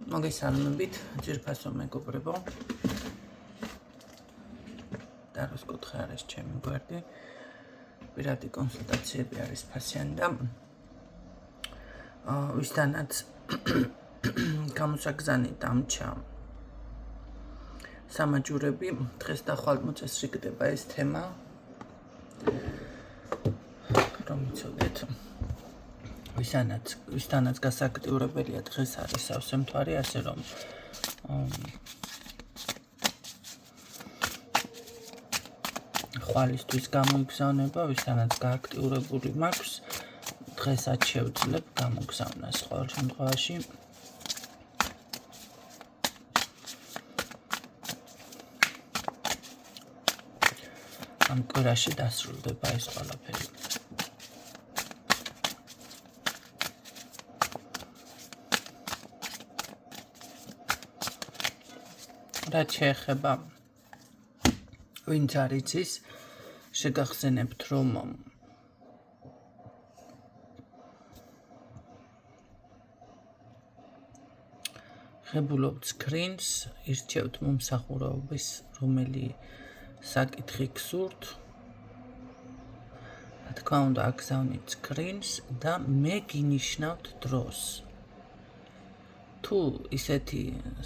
მოგესალმებით, ძირფასო მეგობრებო. დაროს კუთხე არის ჩემი გვერდი. პირადი კონსულტაციები არის ფასიანი და ვისთანაც გამოსაგზავნე დამჩა სამაჯურები, დღეს და ხვალ მოწესრიგდება ეს თემა. რომ იცოდეთ, ვისთანაც გასააქტიურებელია დღეს არის სავსე მთვარი, ასე რომ ხვალისთვის გამოიგზავნება, ვისთანაც გააქტიურებული მაქვს, დღესაც შევძლებ გამოგზავნას ყოველ შემთხვევაში. ამ კვირაში დასრულდება ეს ყველაფერი. რაც შეეხება ვინც არ იცის, შეგახსენებთ, რომ ღებულობთ სკრინს, ირჩევთ მომსახურების რომელი საკითხი გსურთ. რა თქმა უნდა, აგზავნით სკრინს და მე გინიშნავთ დროს. თუ ისეთი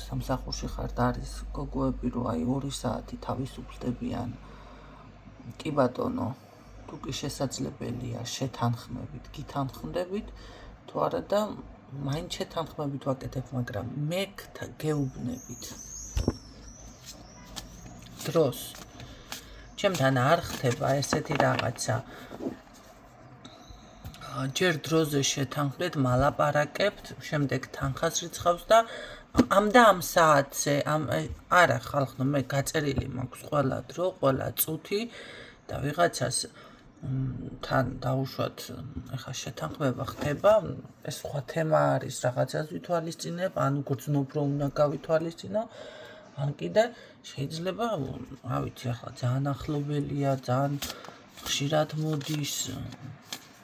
სამსახურში ხართ, არის გოგოები, რომ აი 2 საათი თავისუფლდებიან, კი ბატონო, თუ კი შესაძლებელია შეთანხმებით, გითანხმდებით, თუ არა და მაინც შეთანხმებით ვაკეთებ, მაგრამ მე გეუბნებით დროს. ჩემთან არ ხდება ესეთი რაღაცა. ჯერ დროზე შეთანხმდეთ, მალაპარაკებთ, შემდეგ თანხას რიცხავს და ამ საათზე, არა ხალხო, მე გაწერილი მაქვს ყველა დრო, ყველა წუთი და ვიღაცას თან დაუშვათ, ეხა შეთანხმება ხდება, ეს სხვა თემა არის, რაღაცას ვითვალისწინებ, ან გრძნობ რომ უნდა გავითვალისწინო, ან კიდე შეიძლება, რა ვიცი, ახლა ძალიან ახლობელია, ძალიან ხშირად მოდის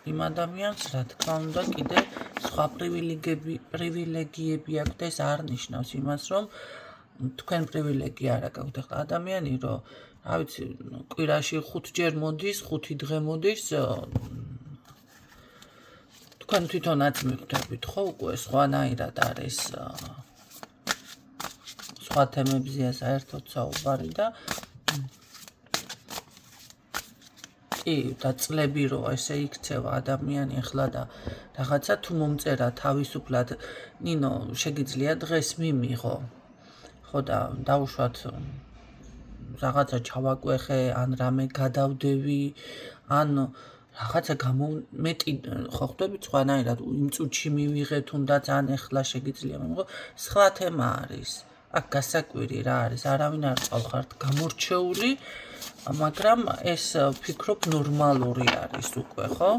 იმ ადამიანს, რა თქმა უნდა, კიდე სხვა პრივილეგიები აქვს და ეს არ ნიშნავს იმას, რომ თქვენ პრივილეგი არ აქვს. ახლა ადამიანი, რომ რა ვიცი, კვირაში 5 ჯერ მოდის, 5 დღე მოდის, თქვენ თვითონაც მიხვდებით, ხო, უკვე სხვანაირად არის სხვა თემებზეა საერთოდ საუბარი და კი, და წლები რო ესე იქცევა ადამიანი ახლა და რაღაცა თუ მომწერა თავისუფლად, ნინო, შეგიძლია დღეს მიმიღო. ხო და დაუშვათ რაღაცა ჩავაკვეხე, ან რამე გადავდევი, ან რაღაცა მეტი ხო ხვდებით სხვანაირად იმ წუთში მივიღე, თუნდაც ან ახლა შეგიძლია მიმიღო, სხვა თემა არის. აქ გასაკვირი რა არის, არავინ არ წავხართ გამორჩეული, მაგრამ ეს ვფიქრობ ნორმალური არის უკვე, ხო?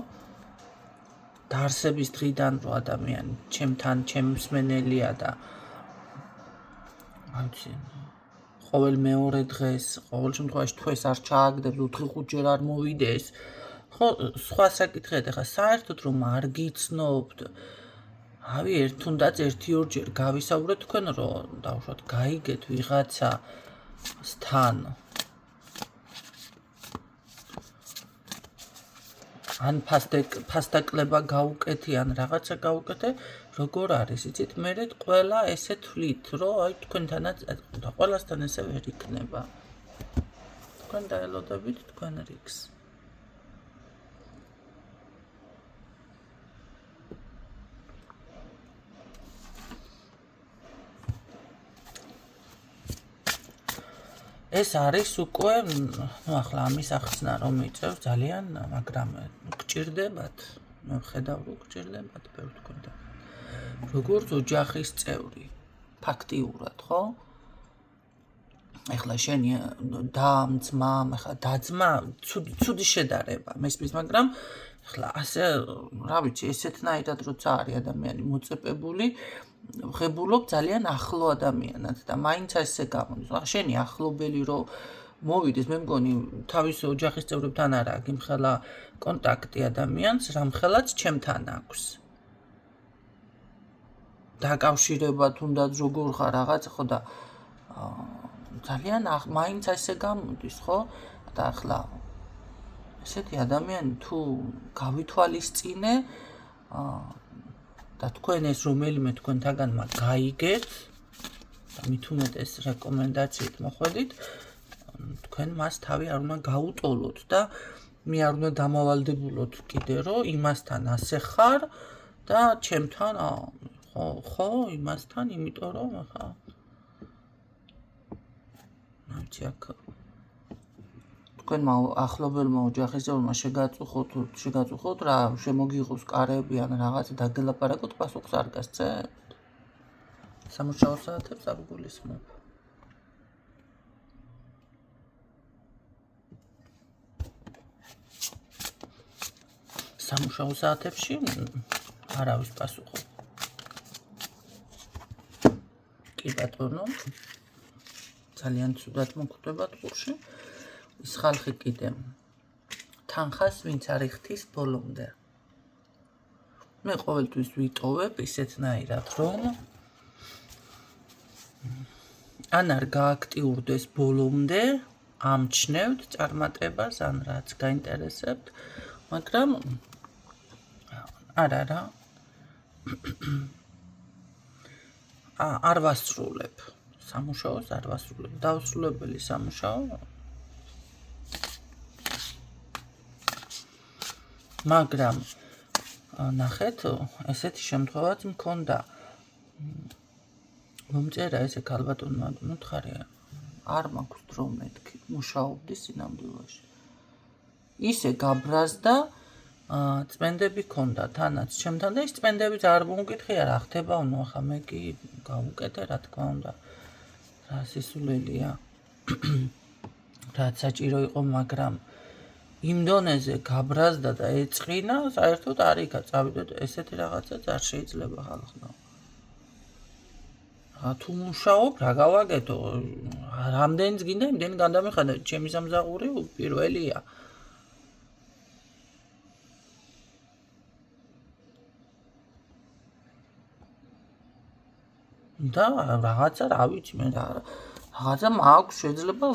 დაარსების დღიდან რო ადამიანი ჩემთან ჩემსმენელია და აუცი ყოველ მეორე დღეს, ყოველ შემთხვევაში თუ ეს არ ჩააგდებს, 4-5 ჯერ არ მოვიდეს, ხო, სხვა საკითხია, ხა საერთოდ რომ არ გიცნობთ, ავი თუნდაც 1-2 ჯერ გავისაუბრეთ თქვენ, რომ დავუშვათ გაიგეთ ვიღაცასთან, ან ფასდაკლება გაუკეთე, ან რაღაცა გაუკეთე, როგორ არის, იცით, მე ყველა ესე თვლით, რომ აი თქვენთანაც და ყველასთან ესე ვერ იქნება. თქვენ დაელოდებით თქვენ რიგს. ეს არის უკვე, ახლა ამის ახსნა რომ იწევს ძალიან, მაგრამ გჭირდებათ, მე ვხედავ რომ გჭირდებათ ბევრ თქვენთან. როგორც ოჯახის წევრი, ფაქტიურად, ხო? ახლა შენი ძმამ, ახლა დაძმა, ცუდი შედარება, მესმის, მაგრამ ახლა ასე, რა ვიცი, ესეთნაირად როცა არის ადამიანი მოწეპებული, ღებულობ ძალიან ახლო ადამიანად და მაინც ასე გამოდის. შენი ახლობელი რო მოვიდეს, მე მგონი თავის ოჯახის წევრებთან არა აქვს იმხელა კონტაქტი ადამიანს, რამხელაც ჩემთან აქვს. დაკავშირება თუნდაც როგორ ხარ რაღაც ხო და ძალიან მაინც ესე გამოდის ხო და ახლა ესეთი ადამიანი თუ გავითვალისწინე და თქვენ ეს რომელიმე თქვენთაგანმა გაიგეთ და მით უმეტეს რეკომენდაციით მოხვედით თქვენ მას თავი არ უნდა გაუტოლოთ და მე არ უნდა დამავალდებულოთ კიდე რომ იმასთან ასე ხარ და ჩემთან ხო იმასთან იმიტომ რომ ხა ნაცი აქ თქვენმა ახლობელმა ოჯახისეულმა შეგაწუხოთ რა შემოგიღოს კარები ან რაღაც დაგელაპარაკოთ პასუხს არ გასცემთ სამუშაო საათებს არ გულისხმობ სამუშაო საათებში არავის პასუხო კი ბატონო ძალიან ცუდად მოგხვდებათ ყურში ის ხალხი კიდე თანხას ვინც არ იხდის ბოლომდე მე ყოველთვის ვიტოვებ ისეთნაირად რომ ან არ გააქტიურდეს ბოლომდე ამჩნევთ წარმატებას ან რაც გაინტერესებთ მაგრამ არა არ ვასრულებ სამუშაოს არ ვასრულებ დავსრულებელი სამუშაო მაგრამ ნახეთ ესეთი შემთხვევაც მქონდა მომწერა ესე ქალბატონმა მოთხარია არ მაქვს დრო მეთქი მუშაობდი სინამდვილეში ისე გაბრაზდა წმენდები ქონდა თანაც ჩემთან და ის წმენდებიც არ მომკითხია რა ხდება ნუ ახლა მე კი გავუკეთე რა თქმა უნდა რა სისულელია რაც საჭირო იყო მაგრამ იმ დონეზე გაბრაზდა და ეწყინა საერთოდ არ იქა წავიდეთ ესეთი რაღაცაც არ შეიძლება ხალხმა თუ მუშაობ რა გავაკეთო რამდენიც გინდა იმდენი გადამიხადე ჩემი სამსახური პირველია და რაღაცა რა ვიცი მე რაღაცა მაქვს შეიძლება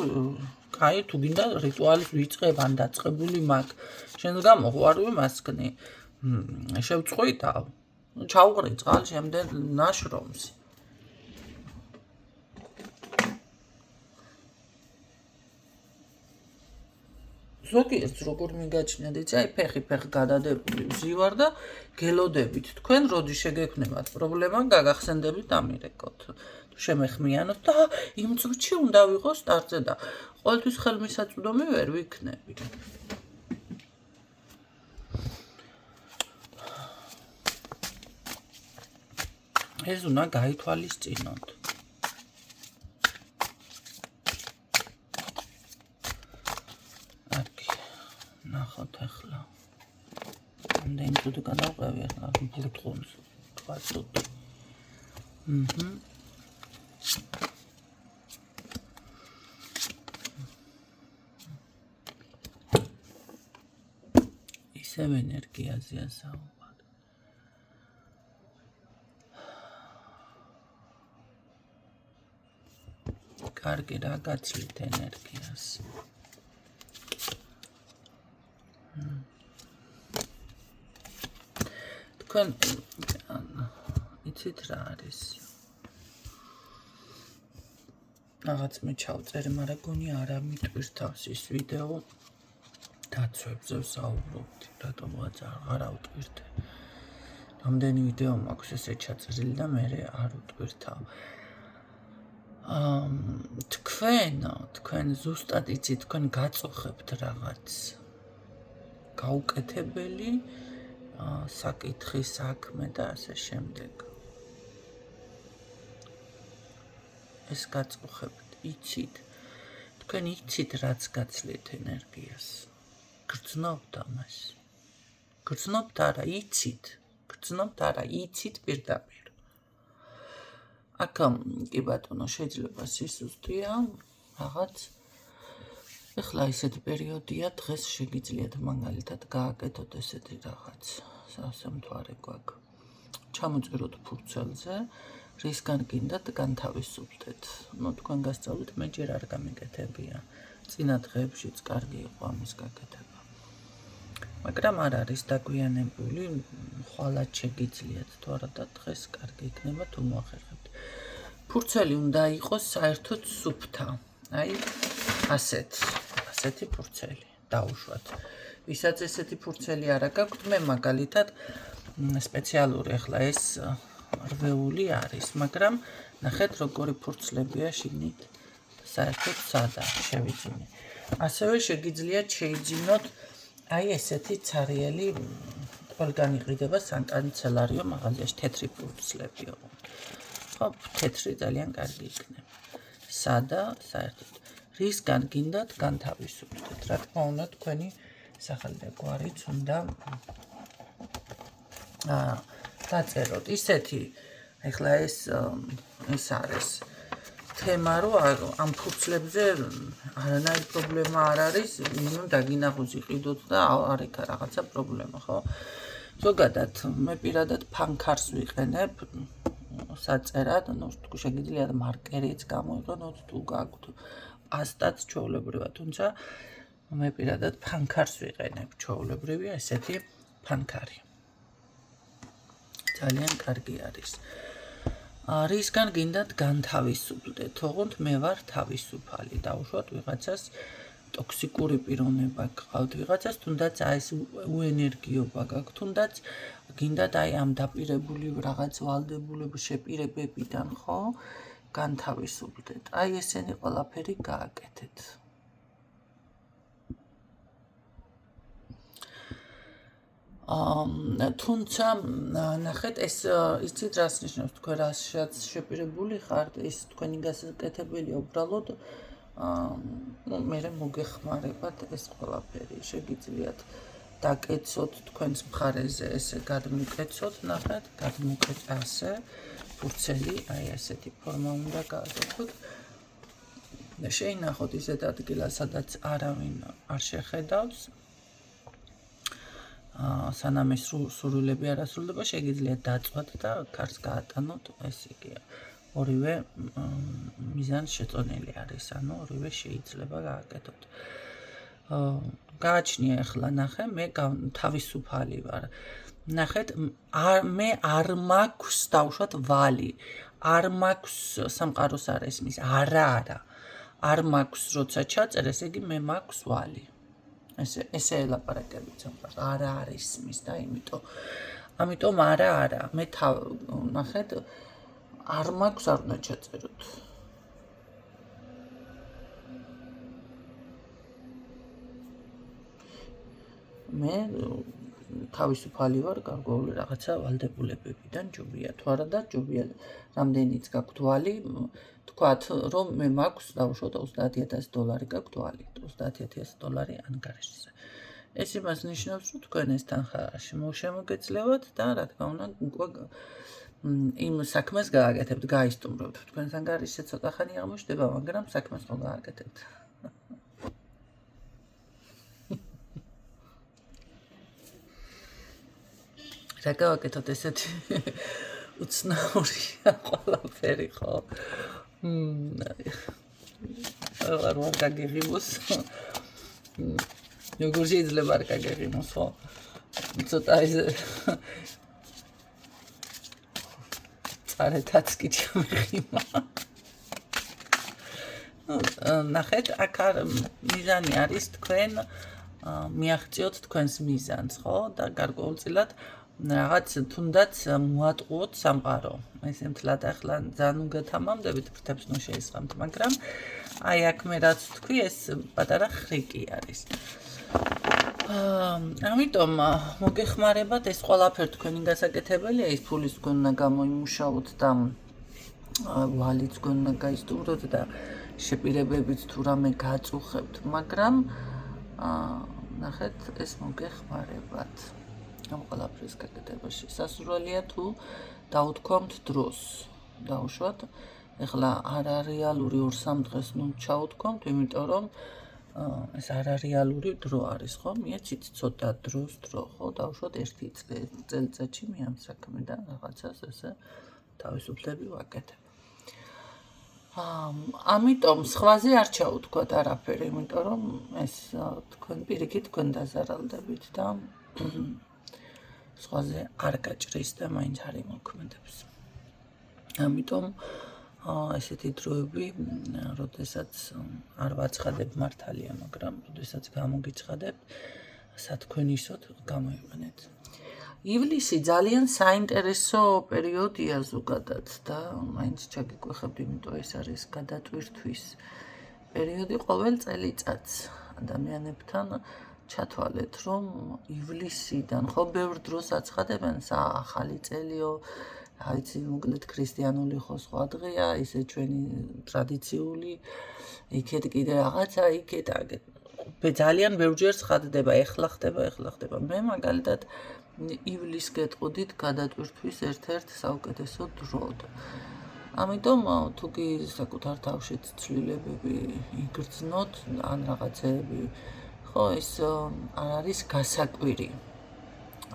კაი თუ გინდა რიტუალის ვიწყებ ან დაწყებული მაქვს შენს გამო ხარ ვიმასკნი შევწყვიტა ჩაუყრე წყალ შემდეგ ნაშრომს ზოგიერთს როგორ მიგაჩნიათ იცი აი ფეხი გადადებული ვზივარ და გელოდებით თქვენ როდის შეგექმნებათ პრობლემა გაგახსენდებით ამირეკოთ თუ შემეხმიანოთ და იმ წუთში უნდა ვიყო სტარტზე და ყოველთვის ხელმისაწვდომი ვერ ვიქნები ეს უნდა გაითვალისწინოთ ნახოთ ახლა ამდენი თუ გადავყევი ახლა ბურთქონს თქვა ცოტა ისევ ენერგიაზეა საუბარი კარგი რა გაცილით ენერგიას თქვენ იცით რა არის რაღაც მე ჩავწერე მაგრამ გონი არა მიტვირთავს ის ვიდეო დაცვებზე ვსაუბრობთ რატომღაც აღარ ავტვირთე რამდენი ვიდეო მაქვს ესე ჩაწერილი და მე არ ვტვირთავ თქვენ ზუსტად იცით თქვენ გაწუხებთ რაღაც გაუკეთებელი საკითხი საქმე და ასე შემდეგ ეს გაწუხებთ იცით თქვენ იცით რაც გაცლით ენერგიას გრძნობთ ამას გრძნობთ არა იცით პირდაპირ აქ კი ბატონო შეიძლება სისუსტეა რაღაც ეხლა ისეთი პერიოდია დღეს შეგიძლიათ მაგალითად გააკეთოთ ესეთი რაღაც სასამთვარე გვაქვს ჩამოწეროთ ფურცელზე, რისგან გინდათ განთავისუფლდეთ. თქვენ გასწავლით, მე ჯერ არ გამიკეთებია. წინა დღეებშიც კარგი იყო ამის გაკეთება. მაგრამ არ არის დაგვიანებული, ხვალად შეგიძლიათ თუ არა და დღეს კარგი იქნება თუ მოახერხებთ. ფურცელი უნდა იყოს საერთოდ სუფთა. აი ასეთი ფურცელი დაუშვათ. ვისაც ესეთი ფურცელი არა გაქვთ, მე მაგალითად სპეციალური ახლა ეს რვეული არის, მაგრამ ნახეთ როგორი ფურცლებია შიგნით საერთოდ სადა შევიძინე. ასევე შეგიძლიათ შეიძინოთ აი ესეთი ცარიელი ყველგან იყიდება სანკანცელარიო მაღაზიაში თეთრი ფურცლებიო. ხო, თეთრი ძალიან კარგი იქნება. სადა საერთოდ რისგან გინდათ განთავისუფლდეთ. რა თქმა უნდა თქვენი სახელი და გვარიც უნდა დაწეროთ. ისეთი ეხლა ეს არის თემა, რომ ამ ფურცლებზე არანაირი პრობლემა არ არის, მინიმუმ დაგინახოს იყიდოთ და არ იქ რაღაცა პრობლემა, ხო? ზოგადად მე პირადად ფანქარს ვიყენებ საწერად, თუ შეგიძლიათ მარკერიც გამოიყენოთ, თუ გაქვთ პასტაც ჩვეულებრივად, თუმცა მე პირადად ფანქარს ვიყენებ, ჩვეულებრივია ესეთი ფანქარი. ძალიან კარგი არის. რისგან გინდათ განთავისუფლდეთ, თողოთ მე ვარ თავისუფალი, დავუშვათ ვიღაცას ტოქსიკური პიროვნება გყავთ ვიღაცას, თუნდაც ეს უენერგიობა გაქვთ, თუნდაც გინდათ აი ამ დაპირებული რაღაც ვალდებულების შეპირებებიდან, ხო, განთავისუფლდეთ. აი ესენი ყველაფერი გააკეთეთ. თუმცა ნახეთ ეს იცით რას ნიშნავს თქვენ რასაც შეპირებული ხართ ის თქვენი გასაკეთებელია უბრალოდ მე მოგეხმარებათ ეს ყველაფერი შეგიძლიათ დაკეცოთ თქვენს მხარეზე ესე გადმოკეცოთ ნახეთ გადმოკეთ ასე ფურცელი აი ასეთი ფორმა უნდა გააკეთოთ და შეინახოთ ისეთ ადგილას სადაც არავინ არ შეხედავს სანამ ეს სურვილები არ ასრულდება, შეგიძლიათ დაწვათ და ქარს გაატანოთ, ეს იგია. ორივე მიზანს შეწონილი არის, ანუ ორივე შეიძლება გააკეთოთ. გააჩნია ახლა ნახე, მე თავისუფალი ვარ. ნახეთ, მე არ მაქვს დავუშვათ ვალი. არ მაქვს სამყაროს არ ესმის, არა. არ მაქვს როცა ჩაწერე, ესე იგი მე მაქვს ვალი. ესე ელაპარაკებით სამყაროს არ არის მის და ამიტომ არა მე ნახეთ არ მაქვს არ უნდა ჩაწეროთ მე თავისუფალი ვარ გარკვეული რაღაცა ვალდებულებებიდან ჯობია თუ არა და ჯობია რამდენიც გაქვთ ვალი თქვათ რომ მე მაქვს დავუშვოთ $30,000 გაქვთ ვალი $30,000 ანგარიშზე ეს იმას ნიშნავს რომ თქვენ ეს თანხა შემოგეძლევათ და რა თქმა უნდა უკვე იმ საქმეს გააკეთებთ გაისტუმროთ თქვენს ანგარიშზე ცოტა ხანი აღმოჩნდება მაგრამ საქმეს ხო გააკეთებთ რა გავაკეთოთ ესეთი უცნაურია ყველაფერი ხო არ ვარ გაგიღიმოს როგორ შეიძლება არ გაგიღიმოს ხო ცოტა ის წარეთაც კი ჩამიღიმა ნახეთ აქ მიზანი არის თქვენ მიაღწიოთ თქვენს მიზანს ხო და გარკვეულწილად რაღაც თუნდაც მოატყუოთ სამყარო. ეს მთლად ახლა ძალიან უგეთამამდებით ფრთებს ნუ შეისხამთ, მაგრამ აი აქ მე რაც თქვი ეს პატარა ხრიკი არის. ამიტომ მოგეხმარებათ ეს ყველაფერი თქვენი გასაკეთებელია, ის ფულის თქვენ უნდა გამოიმუშაოთ და ვალიც თქვენ უნდა გაისტუმროთ და შეპირებებით თუ რამე გაწუხებთ, მაგრამ ნახეთ ეს მოგეხმარებათ. ამ ყველაფრის გაკეთებაში სასურველია თუ დაუთქვამთ დროს დაუშვათ ეხლა არარეალური 2-3 დღეს ნუ ჩაუთქვამთ იმიტომ რომ ეს არარეალური დრო არის, ხო? მიეცით ცოტა დრო, ხო? დავუშვათ 1 წელიწადში მე ამ საქმედან რაღაცას ესე თავისუფლები ვაკეთებ. ამიტომ სხვაზე არ ჩაუთქვათ არაფერი, იმიტომ რომ ეს თქვენ პირიქით თქვენ დაზარალდებით და სხვაზე არ გაჭრის და მაინც არ იმოქმედებს. ამიტომ ესეთი დროები, როდესაც არ ვაცხადებ მართალია, მაგრამ როდესაც გამოგიცხადებ, სათქვენისოდ გამოიყენეთ. ივლისი ძალიან საინტერესო პერიოდია ზოგადად და მაინც ჩაგიკვეხებთ, იმიტომ ეს არის გადატვირთვის პერიოდი ყოველ წელიწადს ადამიანებთან ჩათვალეთ, რომ ივლისიდან ხო ბევრ დროს აცხადებენ ახალი წელიო, აიცი მოკლედ ქრისტიანული ხო სხვა დღეა, ისე ჩვენი ტრადიციული, იქეთ კიდე რაღაცა, იქეთ აგეთ. ძალიან ბევრჯერ ცხადდება, ეხლა ხდება. მე მაგალითად ივლისს გეტყოდით გადატვირთვის ერთ-ერთ საუკეთესო დროდ. ამიტომ თუ კი საკუთარ თავშიც ცვლილებები იგრძნოთ, ან რაღაცეები, ხო, ეს არ არის გასაკვირი,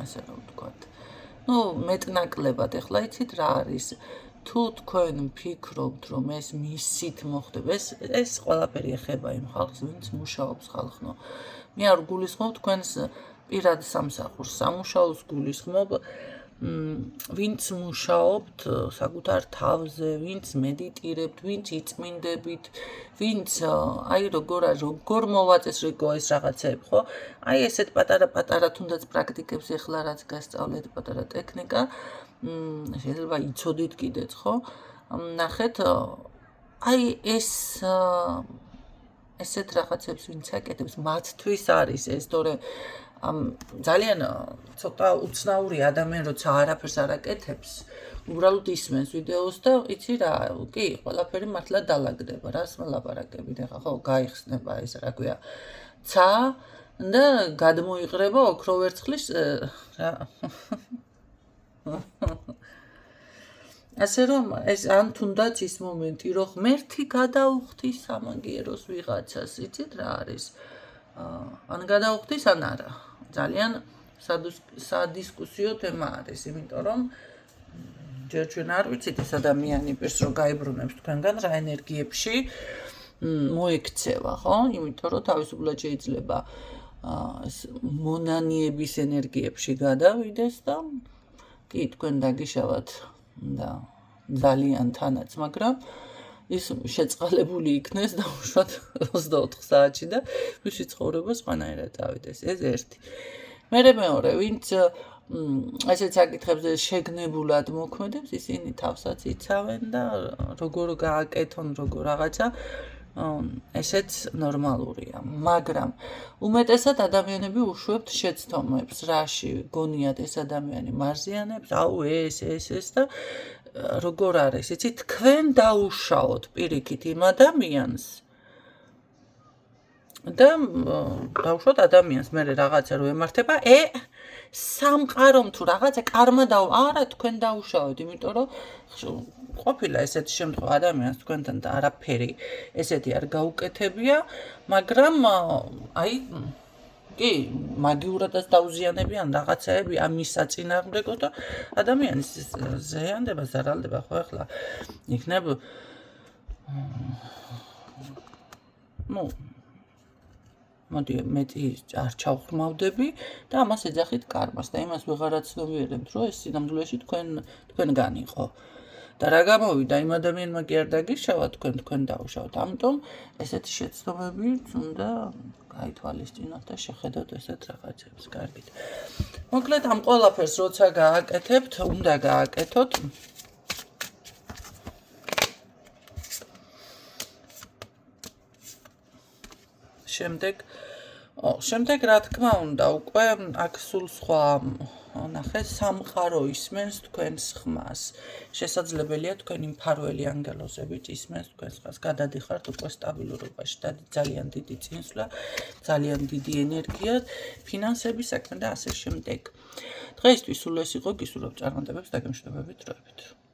ასე რომ ვთქვათ. მეტნაკლებად, ეხლა იცით რა არის, თუ თქვენ ფიქრობთ, რომ ეს მისით მოხდება, ეს ყველაფერი ეხება იმ ხალხს, ვინც მუშაობს ხალხნო. მე არ გულისხმობ თქვენს პირად სამსახურს, სამუშაოს გულისხმობ, ვინც მუშაობთ საკუთარ თავზე, ვინც მედიტირებთ, ვინც იწმინდებით, ვინც როგორ მოვაწესრიგო ეს რაღაცეები, ხო? ესეთ პატარა თუნდაც პრაქტიკებს ეხლა რაც გასწავლეთ, პატარა ტექნიკა, შეიძლება იცოდით კიდეც, ხო? ნახეთ, ესეთ რაღაცებს ვინც აკეთებს, მათთვის არის ეს, თორე ძალიან ცოტა უცნაური ადამიანი, როცა არაფერს არ აკეთებს, უბრალოდ ისმენს ვიდეოს და იცი რა, კი, ყველაფერი მართლა დალაგდება, რას მოლაპარაკებით, ეხლა ხო, გაიხსნება ეს, რა ქვია, ცა და გადმოიყრება ოქროვერცხლის რა. ასე რომ ეს ან თუნდაც ის მომენტი, რომ ღმერთი გადაუხდის სამაგიეროს ვიღაცას, იცით რა არის? ან გადაუხდის, ან არა. ძალიან სადისკუსიო თემა არის, იმიტომ რომ ჯერ ჩვენ არ ვიცით ეს ადამიანი პირს რომ გაიბრუნებს თქვენგან რა ენერგიებში მოექცევა, ხო? იმიტომ რომ თავისუფლად შეიძლება მონანიების ენერგიებში გადავიდეს და კი თქვენ დაგიშავათ და ძალიან თანაც, მაგრამ ის შეწყალებული იქნეს და უშუალოდ 24 საათში და მისი ცხოვრება სხვანაირად ავიდეს. ეს ერთი. მეორე, ვინც ესეც საკითხებზე შეგნებულად მოქმედებს, ისინი თავსაც იცავენ და როგორ გააკეთონ, როგორ რაღაცა, ესეც ნორმალურია. მაგრამ უმეტესად ადამიანები უშვებთ შეცდომებს, რაში გონიათ ეს ადამიანი მარზიანებს, ეს და როგორ არის, იცი, თქვენ დაუშაოთ პირიქით იმ ადამიანს და დაუშვათ ადამიანს, მე რაღაცა რო ემართება, სამყარომ თუ რაღაცა კარმა არა, თქვენ დაუშავეთ, იმიტომ რომ ყოფილა ესეთი შემთხვევა ადამიანს თქვენთან და არაფერი ესეთი არ გაუკეთებია, მაგრამ კი, მაგიურადაც დაუზიანებიან რაღაცაები ამის საწინააღმდეგო და ადამიანის ზეიანდება, ზარალდება, ხო ახლა იქნებ მოდი მეტი არ ჩავხმავდები და ამას ეძახით კარმას და იმას ვეღარაცნობიერებთ, რომ ეს სინამდვილეში თქვენგან იყო. და რა გამოვიდა, იმ ადამიანმა კი არ დაგიშავა, თქვენ დაუშავთ. ამიტომ ესეთი შეცდომები უნდა გაითვალისწინოთ და შეხედოთ ესეთ რაღაცებს, კარგით. მოკლედ ამ ყველაფერს როცა გააკეთებთ, უნდა გააკეთოთ შემდეგ რა თქმა უნდა, უკვე აქ სულ სხვა ნახე, სამყარო ისმენს თქვენს ხმას. შესაძლებელია თქვენი მფარველი ანგელოზებიც ისმენს თქვენს ხმას. გადადიხართ უკვე სტაბილურობაში და ძალიან დიდი წინსვლა, ძალიან დიდი ენერგია, ფინანსების საქმე და ასე შემდეგ. დღეისთვის სულ ეს იყო, გისურვებთ წარმატებებს და გემშვიდობებით დროებით.